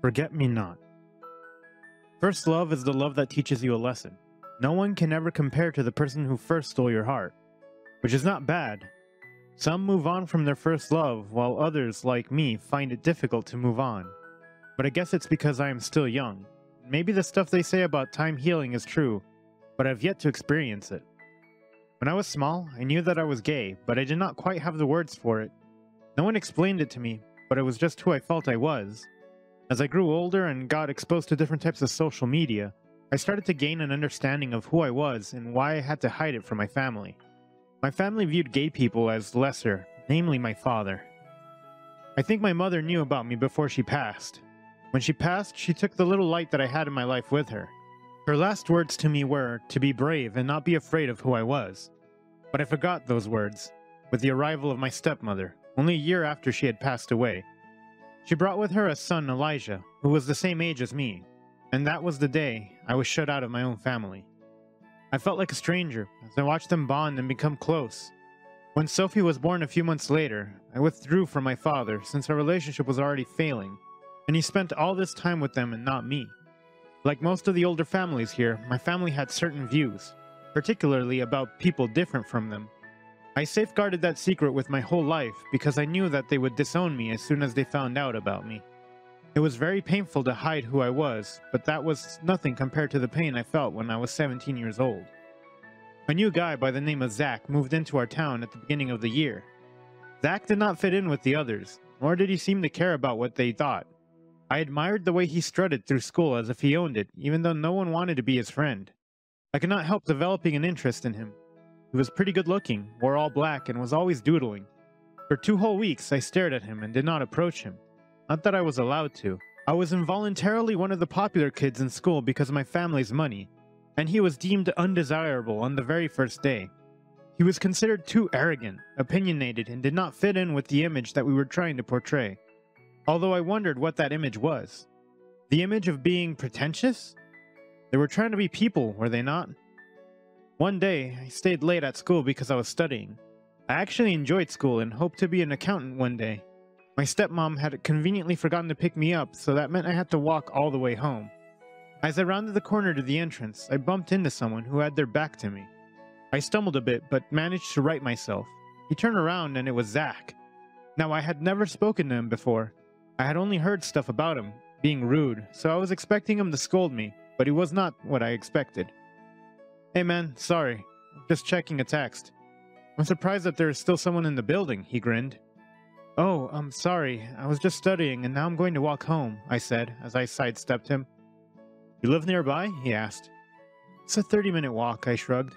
Forget me not. First love is the love that teaches you a lesson. No one can ever compare to the person who first stole your heart, which is not bad. Some move on from their first love, while others, like me, find it difficult to move on. But I guess it's because I am still young. Maybe the stuff they say about time healing is true, but I've yet to experience it. When I was small, I knew that I was gay, but I did not quite have the words for it. No one explained it to me, but it was just who I felt I was. As I grew older and got exposed to different types of social media, I started to gain an understanding of who I was and why I had to hide it from my family. My family viewed gay people as lesser, namely my father. I think my mother knew about me before she passed. When she passed, she took the little light that I had in my life with her. Her last words to me were to be brave and not be afraid of who I was. But I forgot those words with the arrival of my stepmother, only a year after she had passed away. She brought with her a son, Elijah, who was the same age as me, and that was the day I was shut out of my own family. I felt like a stranger as I watched them bond and become close. When Sophie was born a few months later, I withdrew from my father since our relationship was already failing, and he spent all this time with them and not me. Like most of the older families here, my family had certain views, particularly about people different from them. I safeguarded that secret with my whole life because I knew that they would disown me as soon as they found out about me. It was very painful to hide who I was, but that was nothing compared to the pain I felt when I was 17 years old. A new guy by the name of Zach moved into our town at the beginning of the year. Zach did not fit in with the others, nor did he seem to care about what they thought. I admired the way he strutted through school as if he owned it, even though no one wanted to be his friend. I could not help developing an interest in him. He was pretty good looking, wore all black, and was always doodling. For 2 whole weeks I stared at him and did not approach him. Not that I was allowed to. I was involuntarily one of the popular kids in school because of my family's money, and he was deemed undesirable on the very first day. He was considered too arrogant, opinionated, and did not fit in with the image that we were trying to portray. Although I wondered what that image was. The image of being pretentious? They were trying to be people, were they not? One day, I stayed late at school because I was studying. I actually enjoyed school and hoped to be an accountant one day. My stepmom had conveniently forgotten to pick me up, so that meant I had to walk all the way home. As I rounded the corner to the entrance, I bumped into someone who had their back to me. I stumbled a bit, but managed to right myself. He turned around and it was Zach. Now, I had never spoken to him before. I had only heard stuff about him, being rude, so I was expecting him to scold me, but he was not what I expected. "Hey man, sorry. Just checking a text." "I'm surprised that there is still someone in the building," he grinned. "Oh, I'm sorry. I was just studying and now I'm going to walk home," I said as I sidestepped him. "You live nearby?" he asked. "It's a 30-minute walk," I shrugged.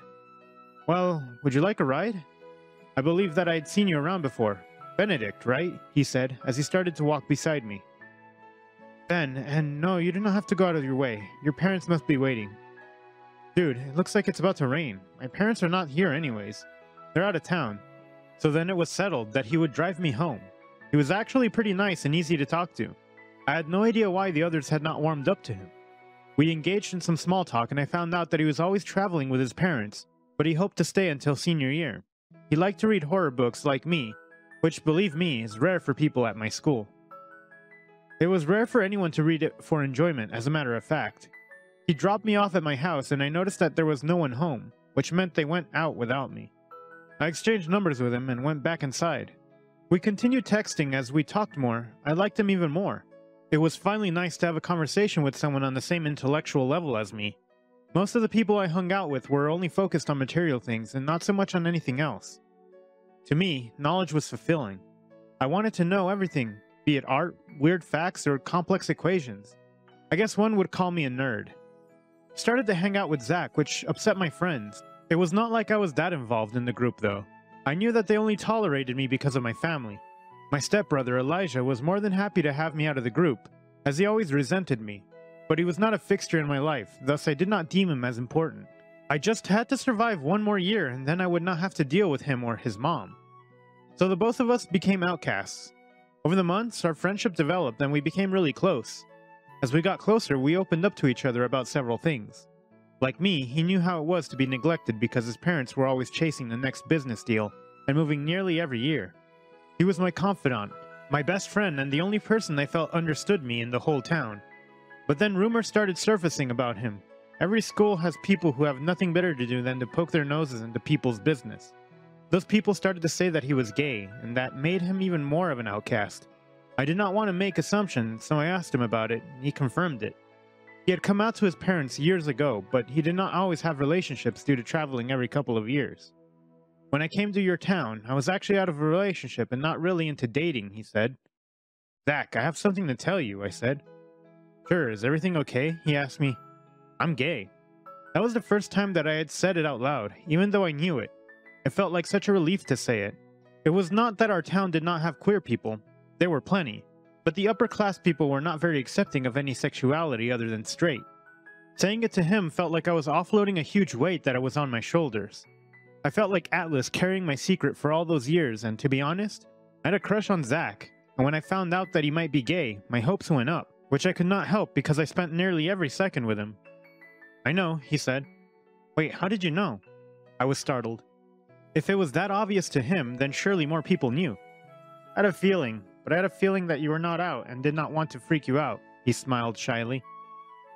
"Well, would you like a ride? I believe that I'd seen you around before. Benedict, right?" he said as he started to walk beside me. "Ben, and no, you do not have to go out of your way. Your parents must be waiting." "Dude, it looks like it's about to rain. My parents are not here anyways. They're out of town." So then it was settled that he would drive me home. He was actually pretty nice and easy to talk to. I had no idea why the others had not warmed up to him. We engaged in some small talk and I found out that he was always traveling with his parents, but he hoped to stay until senior year. He liked to read horror books like me, which, believe me, is rare for people at my school. It was rare for anyone to read it for enjoyment, as a matter of fact. He dropped me off at my house and I noticed that there was no one home, which meant they went out without me. I exchanged numbers with him and went back inside. We continued texting as we talked more. I liked him even more. It was finally nice to have a conversation with someone on the same intellectual level as me. Most of the people I hung out with were only focused on material things and not so much on anything else. To me, knowledge was fulfilling. I wanted to know everything, be it art, weird facts, or complex equations. I guess one would call me a nerd. I started to hang out with Zach, which upset my friends. It was not like I was that involved in the group though. I knew that they only tolerated me because of my family. My stepbrother Elijah was more than happy to have me out of the group, as he always resented me. But he was not a fixture in my life, thus I did not deem him as important. I just had to survive 1 more year and then I would not have to deal with him or his mom. So the both of us became outcasts. Over the months, our friendship developed and we became really close. As we got closer, we opened up to each other about several things. Like me, he knew how it was to be neglected because his parents were always chasing the next business deal and moving nearly every year. He was my confidant, my best friend and the only person I felt understood me in the whole town. But then rumors started surfacing about him. Every school has people who have nothing better to do than to poke their noses into people's business. Those people started to say that he was gay, and that made him even more of an outcast. I did not want to make assumptions, so I asked him about it, and he confirmed it. He had come out to his parents years ago, but he did not always have relationships due to traveling every couple of years. When I came to your town, I was actually out of a relationship and not really into dating, he said. Zach, I have something to tell you, I said. Sure, is everything okay? He asked me. I'm gay. That was the first time that I had said it out loud, even though I knew it. It felt like such a relief to say it. It was not that our town did not have queer people. There were plenty. But the upper class people were not very accepting of any sexuality other than straight. Saying it to him felt like I was offloading a huge weight that was on my shoulders. I felt like Atlas carrying my secret for all those years, and to be honest, I had a crush on Zach, and when I found out that he might be gay, my hopes went up, which I could not help because I spent nearly every second with him. I know, he said. Wait, how did you know? I was startled. If it was that obvious to him, then surely more people knew. I had a feeling, but I had a feeling that you were not out and did not want to freak you out, he smiled shyly.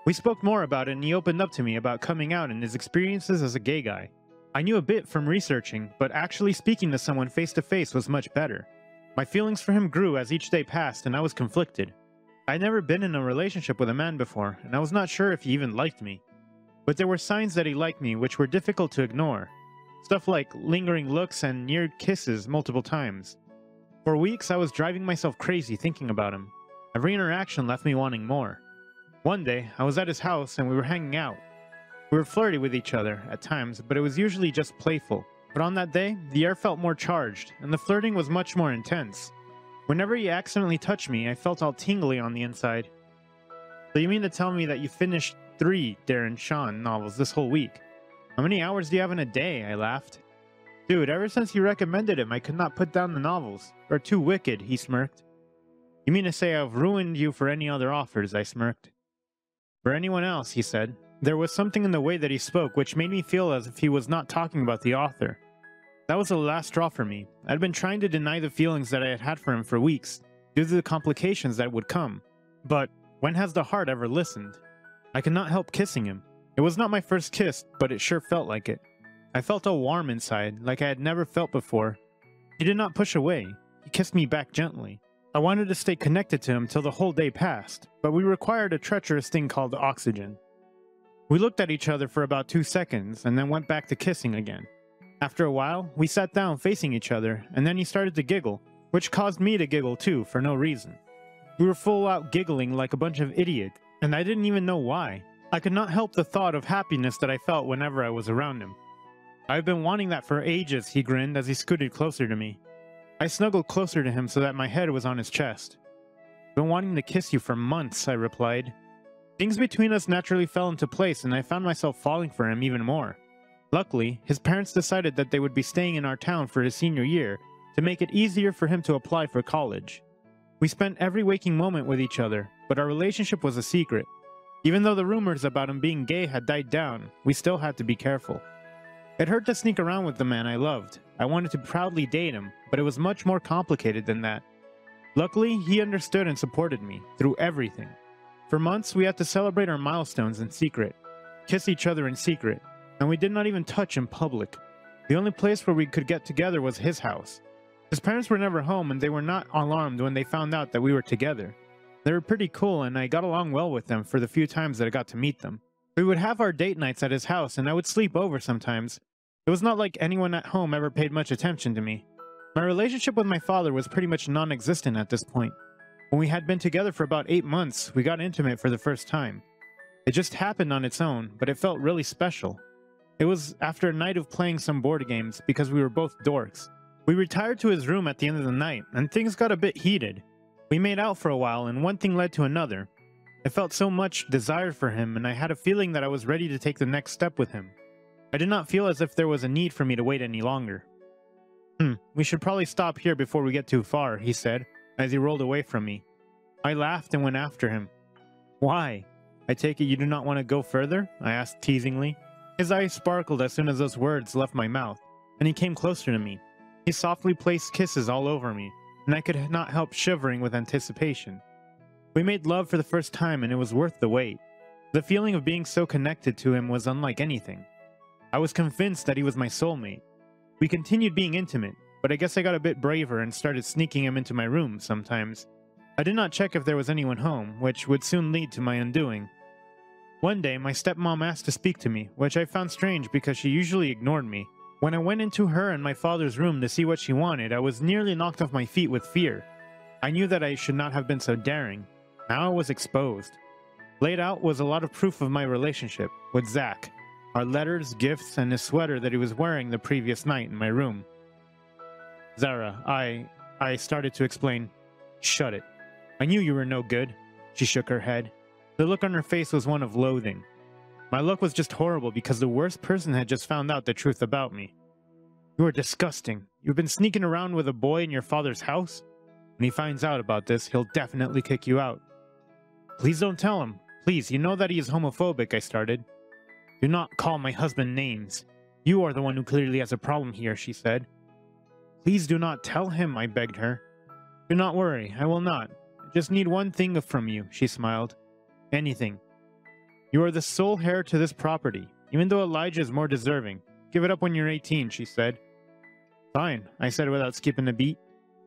We spoke more about it and he opened up to me about coming out and his experiences as a gay guy. I knew a bit from researching, but actually speaking to someone face to face was much better. My feelings for him grew as each day passed and I was conflicted. I had never been in a relationship with a man before, and I was not sure if he even liked me. But there were signs that he liked me which were difficult to ignore. Stuff like lingering looks and near kisses multiple times. For weeks I was driving myself crazy thinking about him. Every interaction left me wanting more. One day, I was at his house and we were hanging out. We were flirty with each other at times, but it was usually just playful. But on that day, the air felt more charged, and the flirting was much more intense. Whenever he accidentally touched me, I felt all tingly on the inside. So you mean to tell me that you finished 3 Darren Shan novels this whole week? How many hours do you have in a day? I laughed. Dude, ever since you recommended him, I could not put down the novels. They're too wicked, he smirked. You mean to say I've ruined you for any other offers? I smirked. For anyone else, he said. There was something in the way that he spoke which made me feel as if he was not talking about the author. That was the last straw for me. I'd been trying to deny the feelings that I had had for him for weeks, due to the complications that would come. But when has the heart ever listened? I could not help kissing him. It was not my first kiss, but it sure felt like it. I felt all warm inside, like I had never felt before. He did not push away. He kissed me back gently. I wanted to stay connected to him till the whole day passed, but we required a treacherous thing called oxygen. We looked at each other for about 2 seconds, and then went back to kissing again. After a while, we sat down facing each other, and then he started to giggle, which caused me to giggle too, for no reason. We were full out giggling like a bunch of idiots, and I didn't even know why. I could not help the thought of happiness that I felt whenever I was around him. I've been wanting that for ages, he grinned as he scooted closer to me. I snuggled closer to him so that my head was on his chest. Been wanting to kiss you for months, I replied. Things between us naturally fell into place and I found myself falling for him even more. Luckily, his parents decided that they would be staying in our town for his senior year to make it easier for him to apply for college. We spent every waking moment with each other, but our relationship was a secret. Even though the rumors about him being gay had died down, we still had to be careful. It hurt to sneak around with the man I loved. I wanted to proudly date him, but it was much more complicated than that. Luckily, he understood and supported me through everything. For months, we had to celebrate our milestones in secret, kiss each other in secret, and we did not even touch in public. The only place where we could get together was his house. His parents were never home and they were not alarmed when they found out that we were together. They were pretty cool and I got along well with them for the few times that I got to meet them. We would have our date nights at his house and I would sleep over sometimes. It was not like anyone at home ever paid much attention to me. My relationship with my father was pretty much non-existent at this point. When we had been together for about 8 months, we got intimate for the first time. It just happened on its own, but it felt really special. It was after a night of playing some board games because we were both dorks. We retired to his room at the end of the night, and things got a bit heated. We made out for a while, and one thing led to another. I felt so much desire for him, and I had a feeling that I was ready to take the next step with him. I did not feel as if there was a need for me to wait any longer. We should probably stop here before we get too far, he said, as he rolled away from me. I laughed and went after him. Why? I take it you do not want to go further? I asked teasingly. His eyes sparkled as soon as those words left my mouth, and he came closer to me. He softly placed kisses all over me, and I could not help shivering with anticipation. We made love for the first time, and it was worth the wait. The feeling of being so connected to him was unlike anything. I was convinced that he was my soulmate. We continued being intimate, but I guess I got a bit braver and started sneaking him into my room sometimes. I did not check if there was anyone home, which would soon lead to my undoing. One day, my stepmom asked to speak to me, which I found strange because she usually ignored me. When I went into her and my father's room to see what she wanted, I was nearly knocked off my feet with fear. I knew that I should not have been so daring. Now I was exposed. Laid out was a lot of proof of my relationship with Zach, our letters, gifts, and his sweater that he was wearing the previous night in my room. Zara, I started to explain. Shut it. I knew you were no good. She shook her head. The look on her face was one of loathing. My luck was just horrible because the worst person had just found out the truth about me. You are disgusting. You've been sneaking around with a boy in your father's house? When he finds out about this, he'll definitely kick you out. Please don't tell him. Please, you know that he is homophobic, I started. Do not call my husband names. You are the one who clearly has a problem here, she said. Please do not tell him, I begged her. Do not worry, I will not. I just need one thing from you, she smiled. Anything. You are the sole heir to this property, even though Elijah is more deserving. Give it up when you're 18, she said. Fine, I said without skipping a beat.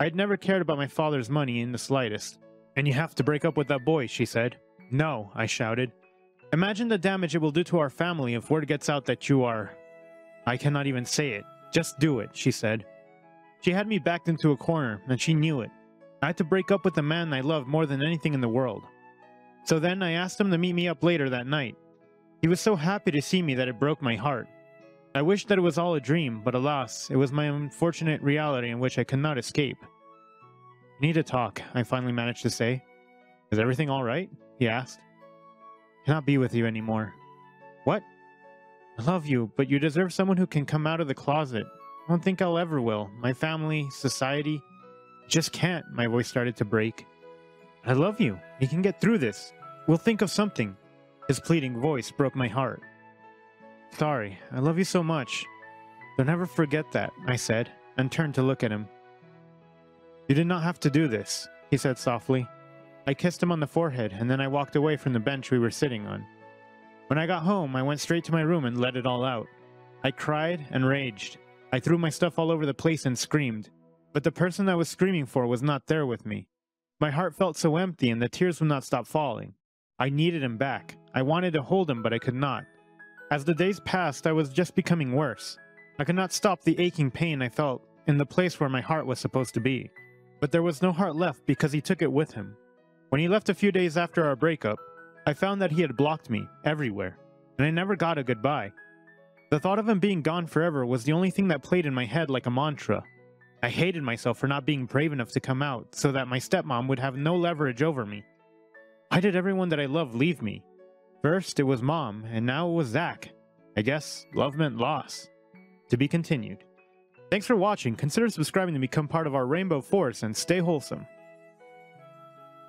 I had never cared about my father's money in the slightest. And you have to break up with that boy, she said. No, I shouted. Imagine the damage it will do to our family if word gets out that you are... I cannot even say it. Just do it, she said. She had me backed into a corner, and she knew it. I had to break up with the man I loved more than anything in the world. So then I asked him to meet me up later that night. He was so happy to see me that it broke my heart. I wished that it was all a dream, but alas, it was my unfortunate reality in which I could not escape. We need to talk, I finally managed to say. Is everything all right? He asked. I cannot be with you anymore. What? I love you, but you deserve someone who can come out of the closet. I don't think I'll ever will. My family, society, just can't. My voice started to break. I love you. You can get through this. We'll think of something. His pleading voice broke my heart. Sorry, I love you so much. Don't ever forget that, I said, and turned to look at him. You did not have to do this, he said softly. I kissed him on the forehead, and then I walked away from the bench we were sitting on. When I got home, I went straight to my room and let it all out. I cried and raged. I threw my stuff all over the place and screamed. But the person I was screaming for was not there with me. My heart felt so empty and the tears would not stop falling. I needed him back. I wanted to hold him, but I could not. As the days passed, I was just becoming worse. I could not stop the aching pain I felt in the place where my heart was supposed to be. But there was no heart left because he took it with him. When he left a few days after our breakup, I found that he had blocked me everywhere, and I never got a goodbye. The thought of him being gone forever was the only thing that played in my head like a mantra. I hated myself for not being brave enough to come out so that my stepmom would have no leverage over me. Why did everyone that I loved leave me? First it was Mom, and now it was Zach. I guess love meant loss. To be continued. Thanks for watching. Consider subscribing to become part of our Rainbow Force and stay wholesome.